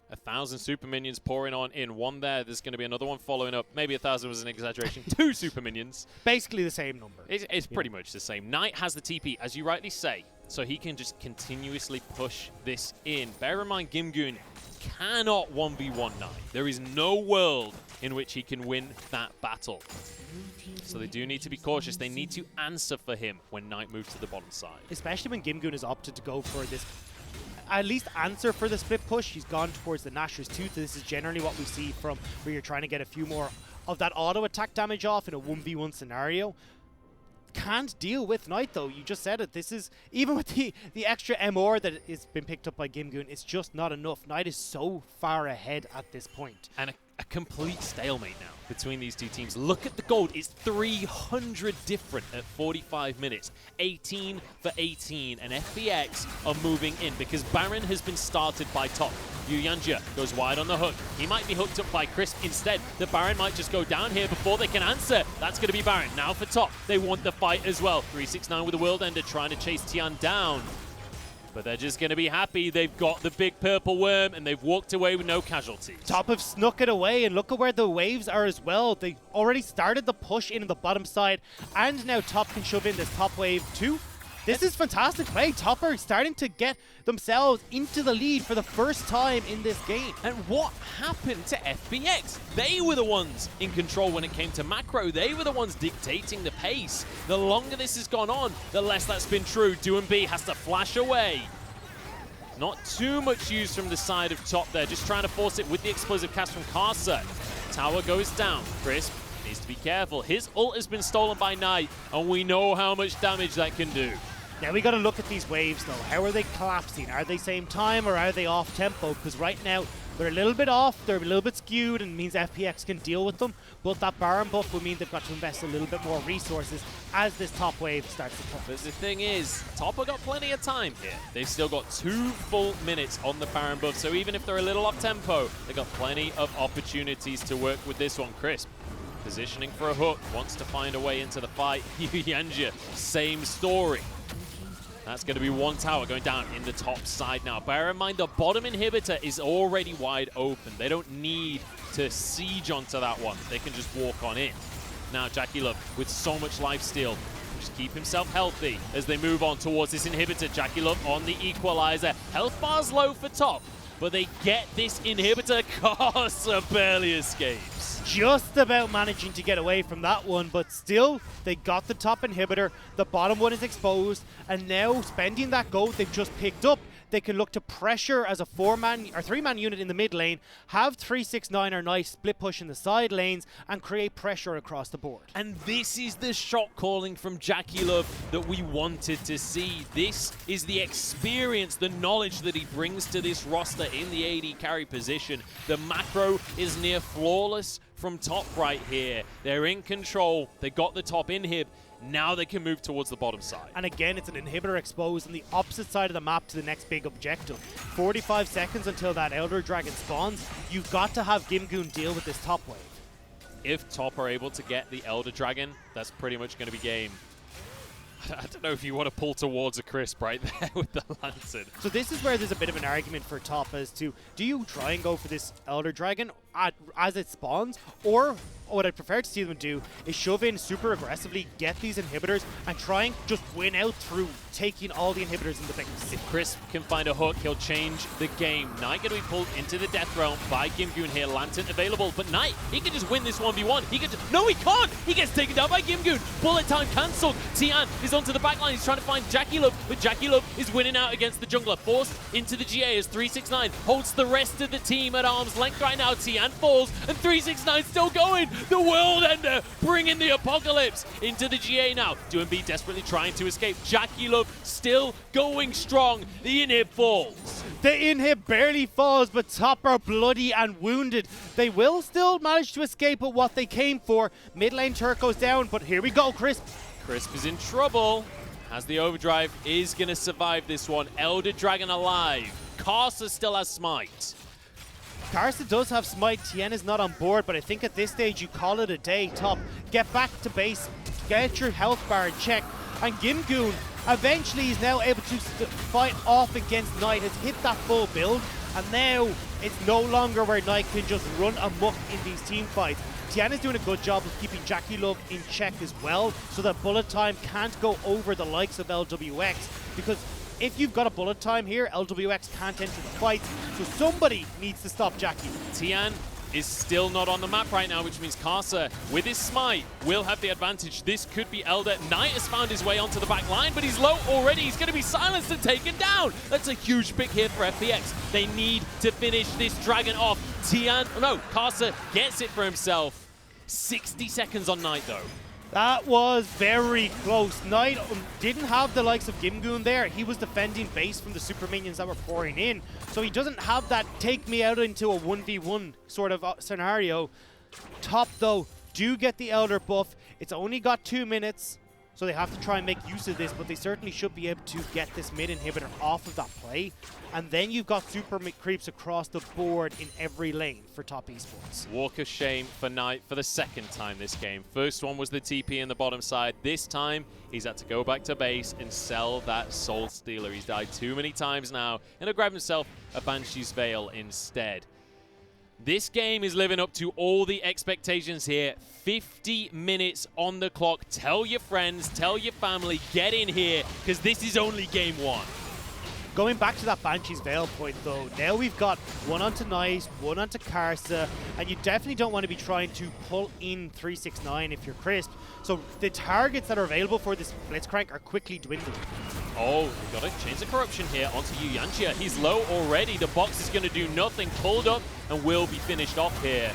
1,000 super minions pouring on in. One there. There's going to be another one following up. Maybe 1,000 was an exaggeration. 2 super minions. Basically the same number. It's pretty much the same. Knight has the TP, as you rightly say, so he can just continuously push this in. Bear in mind, Gimgoon cannot 1v1 Knight. There is no world in which he can win that battle. So they do need to be cautious. They need to answer for him when Knight moves to the bottom side. Especially when Gimgoon has opted to go for this, at least answer for the split push. He's gone towards the Nashor's Tooth. This is generally what we see from where you're trying to get a few more of that auto attack damage off in a 1v1 scenario. can't deal with Knight, though. You just said it. This is, even with the extra MR that has been picked up by Gimgoon, it's just not enough. Knight is so far ahead at this point. And a complete stalemate now between these two teams. Look at the gold. It's 300 different at 45 minutes. 18 for 18. And FPX are moving in because Baron has been started by top. Yuyanja goes wide on the hook. He might be hooked up by Crisp instead. The Baron might just go down here before they can answer. That's going to be Baron. Now for top. They want the fight as well. 369 with the World Ender trying to chase Tian down. But they're just going to be happy they've got the big purple worm and they've walked away with no casualties. Top have snuck it away, and look at where the waves are as well. They already started the push in the bottom side, and now Top can shove in this top wave too. This is fantastic play. Top are starting to get themselves into the lead for the first time in this game. And what happened to FPX? They were the ones in control when it came to macro. They were the ones dictating the pace. The longer this has gone on, the less that's been true. DoinB has to flash away. Not too much use from the side of top there. Just trying to force it with the explosive cast from Karsa. Tower goes down. Crisp needs to be careful. His ult has been stolen by Knight, and we know how much damage that can do. Now we got to look at these waves though. How are they collapsing? Are they same time or are they off tempo? Because right now they're a little bit off, they're a little bit skewed, and it means FPX can deal with them. But that Baron buff will mean they've got to invest a little bit more resources as this top wave starts to come. But the thing is, Top have got plenty of time here. They've still got 2 full minutes on the Baron buff, so even if they're a little off tempo, they've got plenty of opportunities to work with this one. Crisp positioning for a hook, wants to find a way into the fight. Yuyanja, same story. That's going to be one tower going down in the top side now. Bear in mind, the bottom inhibitor is already wide open. They don't need to siege onto that one. They can just walk on in. Now, JackeyLove with so much lifesteal. Just keep himself healthy as they move on towards this inhibitor. JackeyLove on the equalizer. Health bar's low for top, but they get this inhibitor. Karsa barely escapes. Just about managing to get away from that one, but still, they got the top inhibitor, the bottom one is exposed, and now spending that gold they've just picked up, they can look to pressure as a 4-man or 3-man unit in the mid lane, have 369 or Knight split push in the side lanes, and create pressure across the board. And this is the shot calling from JackeyLove that we wanted to see. This is the experience, the knowledge that he brings to this roster in the AD carry position. The macro is near flawless from top right here. They're in control. They got the top inhib. Now they can move towards the bottom side. And again, it's an inhibitor exposed on the opposite side of the map to the next big objective. 45 seconds until that Elder Dragon spawns. You've got to have Gimgoon deal with this top wave. If top are able to get the Elder Dragon, that's pretty much going to be game. I don't know if you want to pull towards a Crisp right there with the Lantern. So this is where there's a bit of an argument for top as to, do you try and go for this Elder Dragon as it spawns, or what I'd prefer to see them do is shove in super aggressively, get these inhibitors, and try and just win out through taking all the inhibitors in the base. If Crisp can find a hook, he'll change the game. Knight going to be pulled into the death realm by Gimgoon here. Lantern available, but Knight, he can just win this 1v1. He can just, no, he can't! He gets taken down by Gimgoon. Bullet time cancelled. Tian is onto the backline. He's trying to find JackeyLove, but JackeyLove is winning out against the jungler. Forced into the GA as 369 holds the rest of the team at arm's length right now. Tian falls, and 369 still going. The World Ender bringing the apocalypse into the GA now. DoinB desperately trying to escape. JackeyLove still going strong. The inhib falls. The inhib barely falls, but top are bloody and wounded. They will still manage to escape with what they came for. Mid lane turret goes down, but here we go, Crisp. Crisp is in trouble as the overdrive is going to survive this one. Elder Dragon alive. Karsa still has smite. Karsa does have smite. Tien is not on board, but I think at this stage you call it a day. Top, get back to base, get your health bar in check, and Gimgoon eventually is now able to fight off against Knight, has hit that full build, and now it's no longer where Knight can just run amok in these team fights. Tian is doing a good job of keeping JackeyLove in check as well, so that bullet time can't go over the likes of LWX, because if you've got a bullet time here, LWX can't enter the fight, so somebody needs to stop Jackie. Tian is still not on the map right now, which means Karsa, with his smite, will have the advantage. This could be Elder. Knight has found his way onto the back line, but he's low already. He's going to be silenced and taken down. That's a huge pick here for FPX. They need to finish this dragon off. Karsa gets it for himself. 60 seconds on Knight, though. That was very close. Knight didn't have the likes of Gimgoon there. He was defending base from the super minions that were pouring in. So he doesn't have that take me out into a 1v1 sort of scenario. Top, though, do get the Elder buff. It's only got 2 minutes, so they have to try and make use of this, but they certainly should be able to get this mid inhibitor off of that play. And then you've got super creeps across the board in every lane for Top Esports. Walk of shame for Knight for the second time this game. First one was the TP in the bottom side. This time, he's had to go back to base and sell that Soul Stealer. He's died too many times now, and he'll grab himself a Banshee's Veil instead. This game is living up to all the expectations here. 50 minutes on the clock. Tell your friends, tell your family, get in here, because this is only game one. Going back to that Banshee's Veil point, though, now we've got one onto Knight, one onto Karsa, and you definitely don't want to be trying to pull in 369 if you're Crisp. So the targets that are available for this Blitzcrank are quickly dwindling. Oh, we've got a Chains of Corruption here onto Yuyanchia. He's low already. The box is going to do nothing. Pulled up and will be finished off here.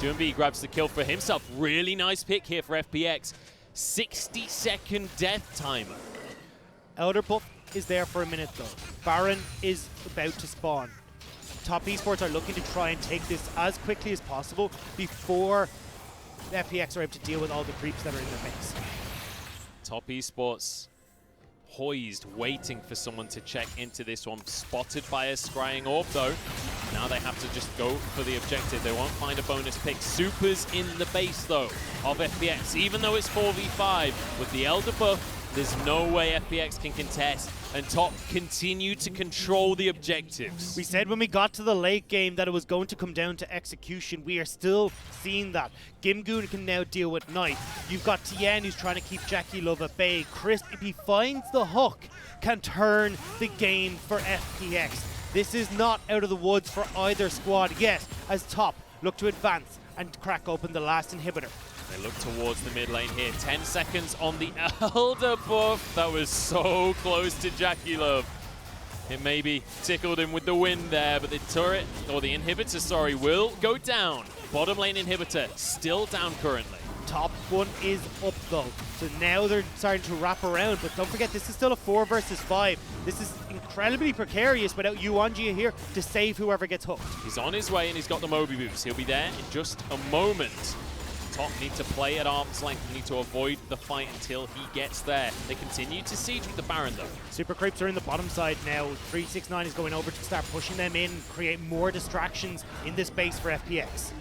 Doomby grabs the kill for himself. Really nice pick here for FPX. 60-second death timer. Elder buff is there for a minute, though. Baron is about to spawn. Top Esports are looking to try and take this as quickly as possible before the FPX are able to deal with all the creeps that are in their base. Top Esports poised, waiting for someone to check into this one. Spotted by a scrying orb, though. Now they have to just go for the objective. They won't find a bonus pick. Super's in the base, though, of FPX. Even though it's 4v5, with the Elder buff, there's no way FPX can contest, and Top continue to control the objectives. We said when we got to the late game that it was going to come down to execution. We are still seeing that. Gimgoon can now deal with Knight. You've got Tien who's trying to keep Jackie Love at bay. Crisp, if he finds the hook, can turn the game for FPX. This is not out of the woods for either squad yet, as Top look to advance and crack open the last inhibitor. They look towards the mid lane here. 10 seconds on the Elder buff. That was so close to Jackie Love. It maybe tickled him with the wind there, but the turret, or the inhibitor, sorry, will go down. Bottom lane inhibitor still down currently. Top one is up, though. So now they're starting to wrap around, but don't forget, this is still a 4 versus 5. This is incredibly precarious without Yuanjia here to save whoever gets hooked. He's on his way and he's got the Moby boots. He'll be there in just a moment. Top need to play at arm's length, need to avoid the fight until he gets there. They continue to siege with the Baron, though. Super creeps are in the bottom side now. 369 is going over to start pushing them in, create more distractions in this base for FPX.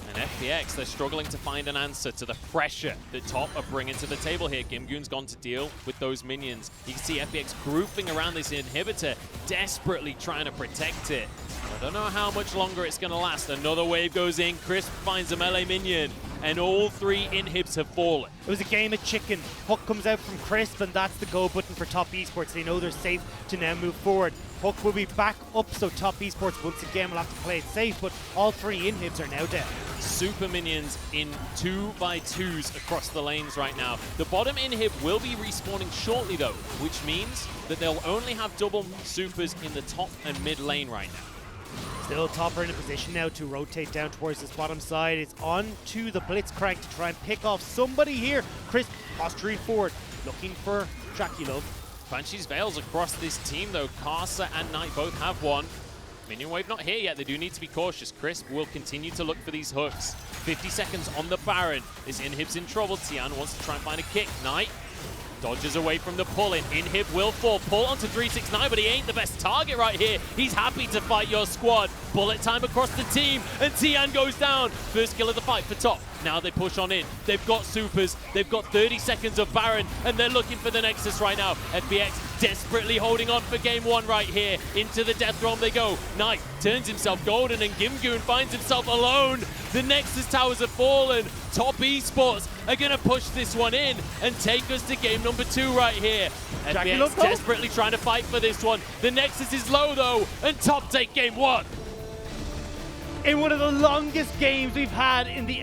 And FPX, they're struggling to find an answer to the pressure that Top are bringing to the table here. Gimgoon's gone to deal with those minions. You can see FPX grouping around this inhibitor, desperately trying to protect it. I don't know how much longer it's going to last. Another wave goes in. Crisp finds a melee minion, and all 3 inhibs have fallen. It was a game of chicken. Hook comes out from Crisp, and that's the go button for Top Esports. They know they're safe to now move forward. Hook will be back up, so Top Esports once again will have to play it safe, but all 3 inhibs are now down. Super minions in 2x2s across the lanes right now. The bottom inhib will be respawning shortly, though, which means that they'll only have double supers in the top and mid lane right now. Still Top are in a position now to rotate down towards this bottom side. It's on to the Blitzcrank to try and pick off somebody here. Crisp posturing forward, looking for Jackie Love. Banshee's Veils across this team, though. Karsa and Knight both have one. Minion wave not here yet. They do need to be cautious. Crisp will continue to look for these hooks. 50 seconds on the Baron. This inhib's in trouble. Tian wants to try and find a kick. Knight dodges away from the pull-in. Inhib will fall. Pull onto 369, but he ain't the best target right here. He's happy to fight your squad. Bullet time across the team, and Tian goes down. First kill of the fight for Top. Now they push on in. They've got supers. They've got 30 seconds of Baron, and they're looking for the Nexus right now. FPX desperately holding on for game 1 right here. Into the death realm they go. Knight turns himself golden, and Gimgoon finds himself alone. The Nexus towers have fallen. Top Esports are going to push this one in and take us to game number 2 right here. FPX desperately trying to fight for this one. The Nexus is low, though, and Top take game 1. In one of the longest games we've had in the